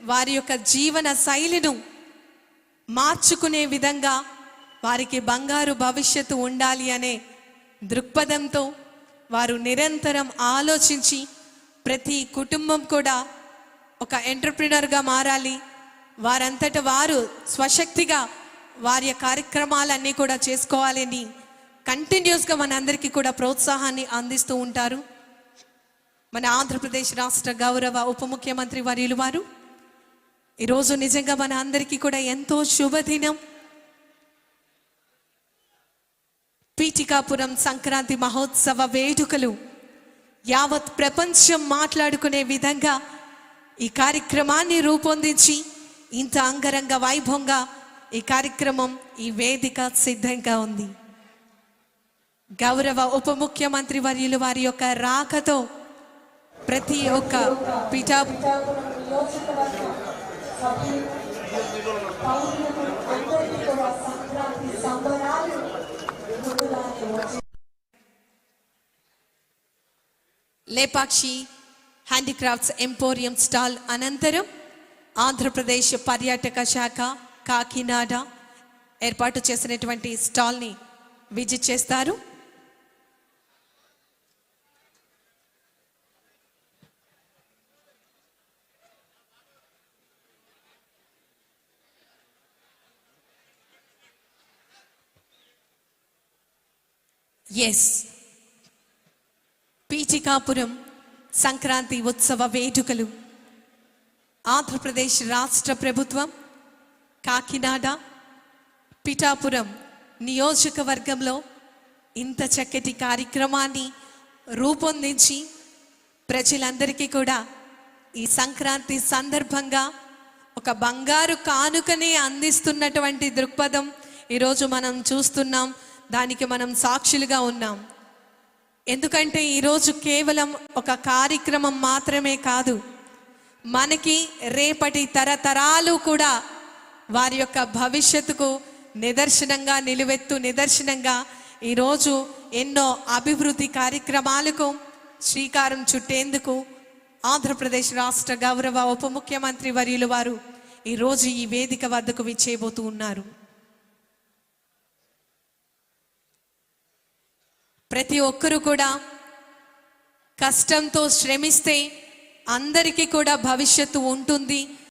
వారి యొక్క జీవన శైలిను మార్చుకునే విధంగా వారికి బంగారు భవిష్యత్తు ఉండాలి అనే దృక్పథంతో వారు నిరంతరం ఆలోచించి ప్రతి కుటుంబం కూడా ఒక ఎంటర్‌ప్రెన్యూర్‌గా మారాలి, వారంతట వారు స్వశక్తిగా వారి కార్యక్రమాలన్నీ కూడా చేసుకోవాలని కంటిన్యూస్గా మనందరికీ కూడా ప్రోత్సాహాన్ని అందిస్తూ ఉంటారు. మన ఆంధ్రప్రదేశ్ రాష్ట్ర గౌరవ ఉప ముఖ్యమంత్రి వర్యులు వారు ఈరోజు నిజంగా మన అందరికీ కూడా ఎంతో శుభదినం. పీఠికాపురం సంక్రాంతి మహోత్సవ వేడుకలు యావత్ ప్రపంచం మాట్లాడుకునే విధంగా ఈ కార్యక్రమాన్ని రూపొందించి ఇంత అంగరంగ వైభవంగా ఈ కార్యక్రమం, ఈ వేదిక సిద్ధంగా ఉంది. గౌరవ ఉప ముఖ్యమంత్రి వర్యులు వారి యొక్క రాకతో ప్రతి ఒక్క లేపాక్షి హ్యాండీక్రాఫ్ట్స్ ఎంపోరియం స్టాల్ అనంతరం ఆంధ్రప్రదేశ్ పర్యాటక శాఖ కాకినాడ ఏర్పాటు చేసినటువంటి స్టాల్ని విజిట్ చేస్తారు. పీఠికాపురం సంక్రాంతి ఉత్సవ వేడుకలు ఆంధ్రప్రదేశ్ రాష్ట్ర ప్రభుత్వం కాకినాడ పిఠాపురం నియోజకవర్గంలో ఇంత చక్కటి కార్యక్రమాన్ని రూపొందించి ప్రజలందరికీ కూడా ఈ సంక్రాంతి సందర్భంగా ఒక బంగారు కానుకనే అందిస్తున్నటువంటి దృక్పథం ఈరోజు మనం చూస్తున్నాం. దానికి మనం సాక్షులుగా ఉన్నాం. ఎందుకంటే ఈరోజు కేవలం ఒక కార్యక్రమం మాత్రమే కాదు, మనకి రేపటి తరతరాలు కూడా వారి యొక్క భవిష్యత్తుకు నిదర్శనంగా, నిలువెత్తు నిదర్శనంగా ఈరోజు ఎన్నో అభివృద్ధి కార్యక్రమాలకు శ్రీకారం చుట్టేందుకు ఆంధ్రప్రదేశ్ రాష్ట్ర గౌరవ ఉప ముఖ్యమంత్రి వర్యులు వారు ఈరోజు ఈ వేదిక వద్దకు విచ్చేయబోతూ ఉన్నారు. ప్రతి ఒక్కరూ కూడా కష్టంతో శ్రమిస్తే అందరికీ కూడా భవిష్యత్తు ఉంటుంది,